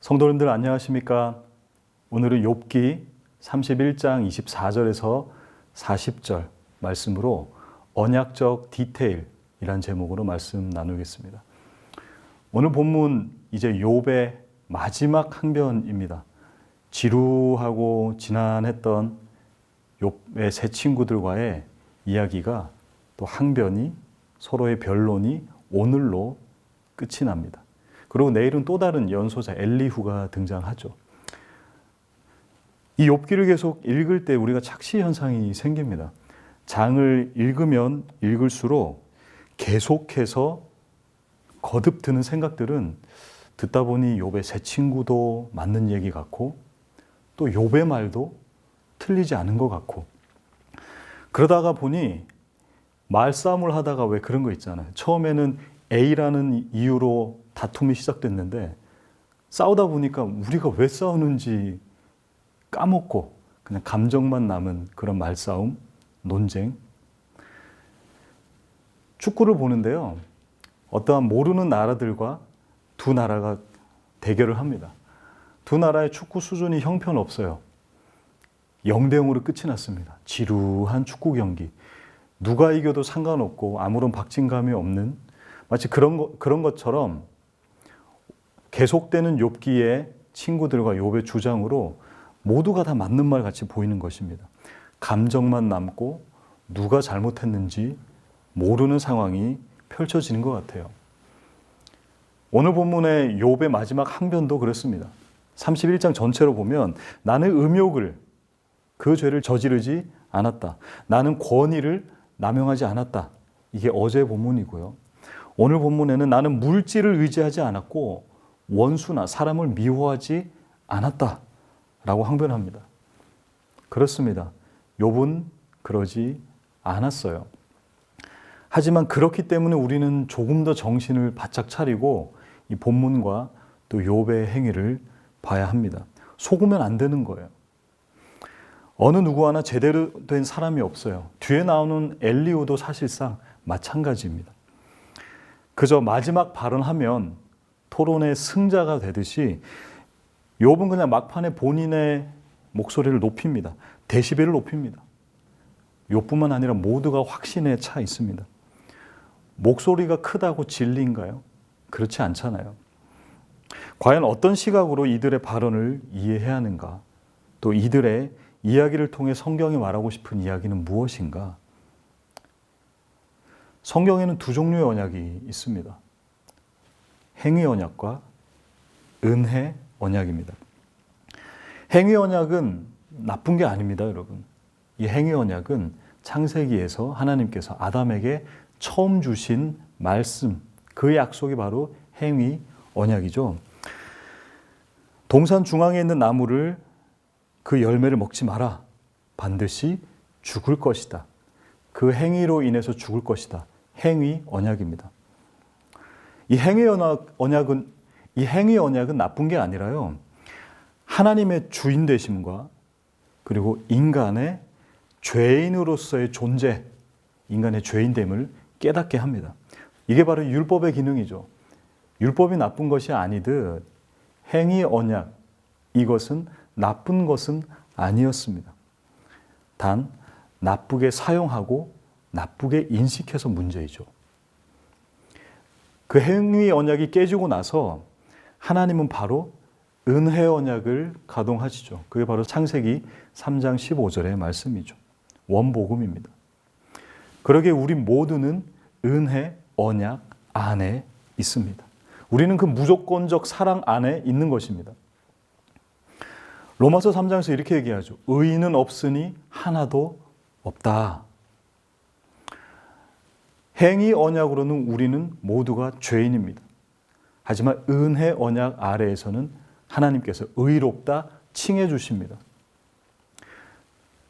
성도님들 안녕하십니까? 오늘은 욥기 31장 24절에서 40절 말씀으로 언약적 디테일이란 제목으로 말씀 나누겠습니다. 오늘 본문 이제 욥의 마지막 항변입니다. 지루하고 지난했던 욥의 세 친구들과의 이야기가 또 항변이 서로의 변론이 오늘로 끝이 납니다. 그리고 내일은 또 다른 연소자 엘리후가 등장하죠. 이 욥기를 계속 읽을 때 우리가 착시 현상이 생깁니다. 장을 읽으면 읽을수록 계속해서 거듭 드는 생각들은 듣다 보니 욥의 새 친구도 맞는 얘기 같고 또 욥의 말도 틀리지 않은 것 같고 그러다가 보니 말싸움을 하다가 왜 그런 거 있잖아요. 처음에는 A라는 이유로 다툼이 시작됐는데 싸우다 보니까 우리가 왜 싸우는지 까먹고 그냥 감정만 남은 그런 말싸움, 논쟁. 축구를 보는데요. 어떠한 모르는 나라들과 두 나라가 대결을 합니다. 두 나라의 축구 수준이 형편없어요. 0대 0으로 끝이 났습니다. 지루한 축구 경기. 누가 이겨도 상관없고 아무런 박진감이 없는 마치 그런 것처럼 계속되는 욥기의 친구들과 욥의 주장으로 모두가 다 맞는 말 같이 보이는 것입니다. 감정만 남고 누가 잘못했는지 모르는 상황이 펼쳐지는 것 같아요. 오늘 본문의 욥의 마지막 항변도 그렇습니다. 31장 전체로 보면 나는 음욕을 그 죄를 저지르지 않았다. 나는 권위를 남용하지 않았다. 이게 어제 본문이고요. 오늘 본문에는 나는 물질을 의지하지 않았고 원수나 사람을 미워하지 않았다 라고 항변합니다. 그렇습니다. 욥은 그러지 않았어요. 하지만 그렇기 때문에 우리는 조금 더 정신을 바짝 차리고 이 본문과 또 욥의 행위를 봐야 합니다. 속으면 안 되는 거예요. 어느 누구 하나 제대로 된 사람이 없어요. 뒤에 나오는 엘리후도 사실상 마찬가지입니다. 그저 마지막 발언하면 토론의 승자가 되듯이 욥은 그냥 막판에 본인의 목소리를 높입니다. 데시벨을 높입니다. 욥뿐만 아니라 모두가 확신에 차 있습니다. 목소리가 크다고 진리인가요? 그렇지 않잖아요. 과연 어떤 시각으로 이들의 발언을 이해해야 하는가? 또 이들의 이야기를 통해 성경이 말하고 싶은 이야기는 무엇인가? 성경에는 두 종류의 언약이 있습니다. 행위 언약과 은혜 언약입니다. 행위 언약은 나쁜 게 아닙니다, 여러분. 이 행위 언약은 창세기에서 하나님께서 아담에게 처음 주신 말씀, 그 약속이 바로 행위 언약이죠. 동산 중앙에 있는 나무를 그 열매를 먹지 마라. 반드시 죽을 것이다. 그 행위로 인해서 죽을 것이다. 행위 언약입니다. 이 행위 언약은 나쁜 게 아니라요. 하나님의 주인 되심과 그리고 인간의 죄인으로서의 존재, 인간의 죄인됨을 깨닫게 합니다. 이게 바로 율법의 기능이죠. 율법이 나쁜 것이 아니듯 행위 언약, 이것은 나쁜 것은 아니었습니다. 단 나쁘게 사용하고 나쁘게 인식해서 문제이죠. 그 행위 언약이 깨지고 나서 하나님은 바로 은혜 언약을 가동하시죠. 그게 바로 창세기 3장 15절의 말씀이죠. 원복음입니다. 그러기에 우리 모두는 은혜 언약 안에 있습니다. 우리는 그 무조건적 사랑 안에 있는 것입니다. 로마서 3장에서 이렇게 얘기하죠. 의인은 없으니 하나도 없다. 행위 언약으로는 우리는 모두가 죄인입니다. 하지만 은혜 언약 아래에서는 하나님께서 의롭다 칭해 주십니다.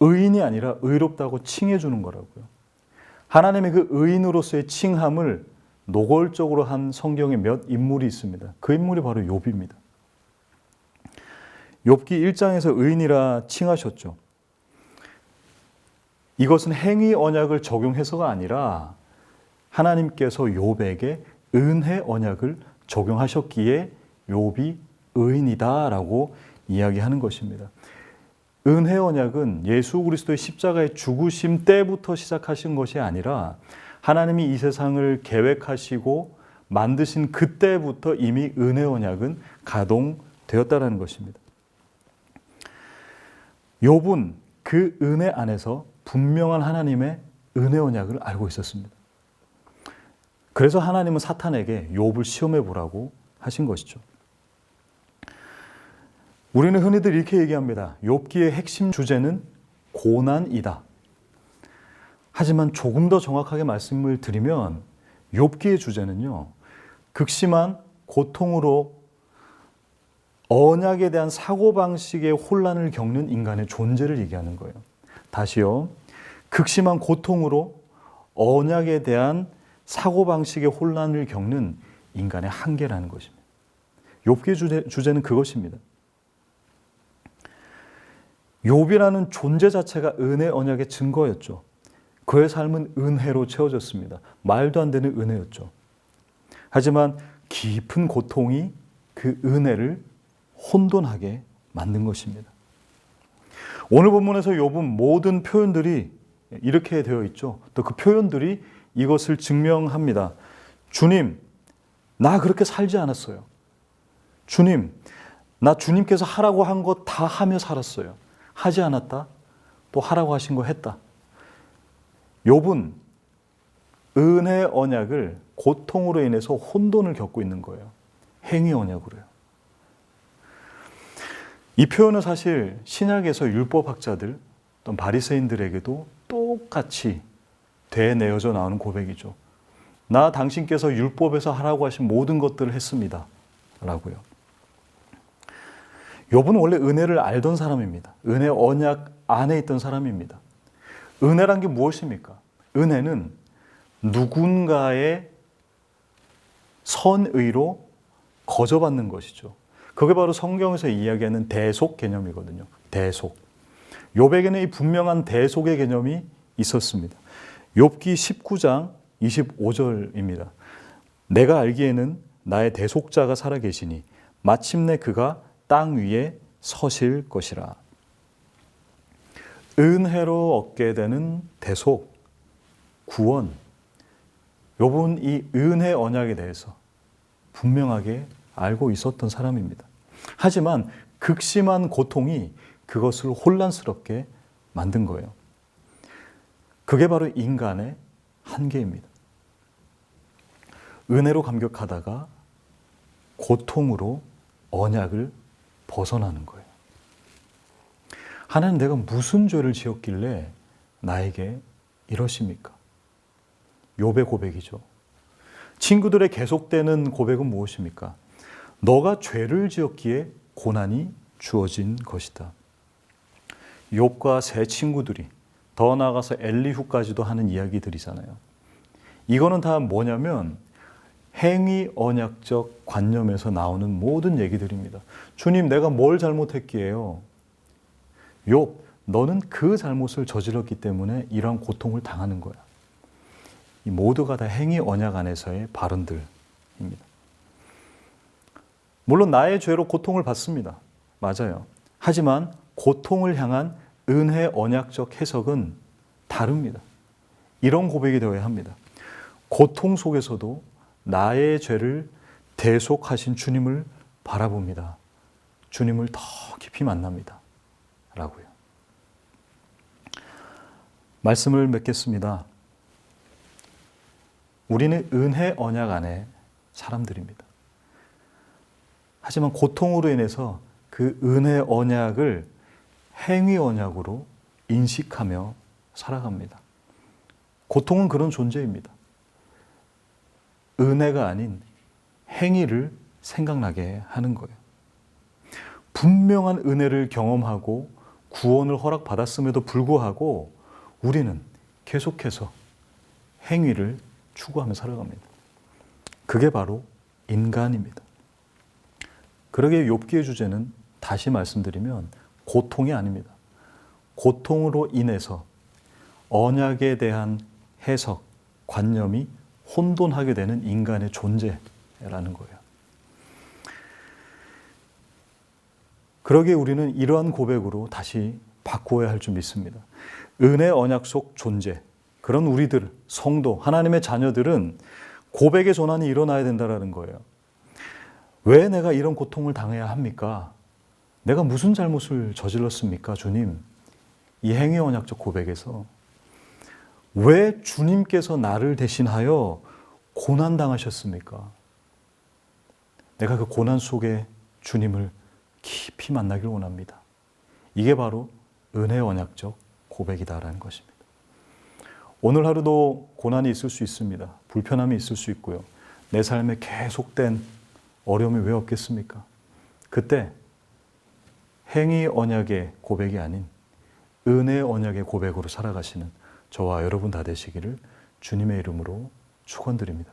의인이 아니라 의롭다고 칭해 주는 거라고요. 하나님의 그 의인으로서의 칭함을 노골적으로 한 성경에 몇 인물이 있습니다. 그 인물이 바로 욥입니다. 욥기 1장에서 의인이라 칭하셨죠. 이것은 행위 언약을 적용해서가 아니라 하나님께서 욥에게 은혜 언약을 적용하셨기에 욥이 의인이다라고 이야기하는 것입니다. 은혜 언약은 예수 그리스도의 십자가의 죽으심 때부터 시작하신 것이 아니라 하나님이 이 세상을 계획하시고 만드신 그때부터 이미 은혜 언약은 가동되었다라는 것입니다. 욥은 그 은혜 안에서 분명한 하나님의 은혜 언약을 알고 있었습니다. 그래서 하나님은 사탄에게 욥을 시험해 보라고 하신 것이죠. 우리는 흔히들 이렇게 얘기합니다. 욥기의 핵심 주제는 고난이다. 하지만 조금 더 정확하게 말씀을 드리면 욥기의 주제는요, 극심한 고통으로 언약에 대한 사고방식의 혼란을 겪는 인간의 존재를 얘기하는 거예요. 다시요. 극심한 고통으로 언약에 대한 사고방식의 혼란을 겪는 인간의 한계라는 것입니다. 욥기의 주제는 그것입니다. 욥이라는 존재 자체가 은혜 언약의 증거였죠. 그의 삶은 은혜로 채워졌습니다. 말도 안 되는 은혜였죠. 하지만 깊은 고통이 그 은혜를 혼돈하게 만든 것입니다. 오늘 본문에서 욥은 모든 표현들이 이렇게 되어 있죠. 또 그 표현들이 이것을 증명합니다. 주님, 나 그렇게 살지 않았어요. 주님, 나 주님께서 하라고 한 거 다 하며 살았어요. 하지 않았다? 또 하라고 하신 거 했다. 욥은 은혜 언약을 고통으로 인해서 혼돈을 겪고 있는 거예요. 행위 언약으로요. 이 표현은 사실 신약에서 율법학자들 또는 바리새인들에게도 똑같이 되뇌어져 나오는 고백이죠. 나 당신께서 율법에서 하라고 하신 모든 것들을 했습니다. 라고요. 욥은 원래 은혜를 알던 사람입니다. 은혜 언약 안에 있던 사람입니다. 은혜란 게 무엇입니까? 은혜는 누군가의 선의로 거저받는 것이죠. 그게 바로 성경에서 이야기하는 대속 개념이거든요. 대속. 욥에게는 이 분명한 대속의 개념이 있었습니다. 욥기 19장 25절입니다. 내가 알기에는 나의 대속자가 살아계시니 마침내 그가 땅 위에 서실 것이라. 은혜로 얻게 되는 대속, 구원. 욥은 이 은혜 언약에 대해서 분명하게 알고 있었던 사람입니다. 하지만 극심한 고통이 그것을 혼란스럽게 만든 거예요. 그게 바로 인간의 한계입니다. 은혜로 감격하다가 고통으로 언약을 벗어나는 거예요. 하나님, 내가 무슨 죄를 지었길래 나에게 이러십니까? 욥의 고백이죠. 친구들의 계속되는 고백은 무엇입니까? 너가 죄를 지었기에 고난이 주어진 것이다. 욥과 세 친구들이, 더 나아가서 엘리후까지도 하는 이야기들이잖아요. 이거는 다 뭐냐면 행위 언약적 관념에서 나오는 모든 얘기들입니다. 주님, 내가 뭘 잘못했기에요? 욥, 너는 그 잘못을 저질렀기 때문에 이러한 고통을 당하는 거야. 이 모두가 다 행위 언약 안에서의 발언들입니다. 물론 나의 죄로 고통을 받습니다. 맞아요. 하지만 고통을 향한 은혜 언약적 해석은 다릅니다. 이런 고백이 되어야 합니다. 고통 속에서도 나의 죄를 대속하신 주님을 바라봅니다. 주님을 더 깊이 만납니다. 라고요. 말씀을 맺겠습니다. 우리는 은혜 언약 안에 사람들입니다. 하지만 고통으로 인해서 그 은혜 언약을 행위 언약으로 인식하며 살아갑니다. 고통은 그런 존재입니다. 은혜가 아닌 행위를 생각나게 하는 거예요. 분명한 은혜를 경험하고 구원을 허락받았음에도 불구하고 우리는 계속해서 행위를 추구하며 살아갑니다. 그게 바로 인간입니다. 그러기에 욥기의 주제는 다시 말씀드리면 고통이 아닙니다. 고통으로 인해서 언약에 대한 해석, 관념이 혼돈하게 되는 인간의 존재라는 거예요. 그러기에 우리는 이러한 고백으로 다시 바꾸어야 할 줄 믿습니다. 은혜 언약 속 존재, 그런 우리들, 성도, 하나님의 자녀들은 고백의 전환이 일어나야 된다는 거예요. 왜 내가 이런 고통을 당해야 합니까? 내가 무슨 잘못을 저질렀습니까, 주님? 이 행위 언약적 고백에서 왜 주님께서 나를 대신하여 고난당하셨습니까? 내가 그 고난 속에 주님을 깊이 만나길 원합니다. 이게 바로 은혜 언약적 고백이다라는 것입니다. 오늘 하루도 고난이 있을 수 있습니다. 불편함이 있을 수 있고요. 내 삶에 계속된 어려움이 왜 없겠습니까? 그때 행위 언약의 고백이 아닌 은혜 언약의 고백으로 살아가시는 저와 여러분 다 되시기를 주님의 이름으로 축원드립니다.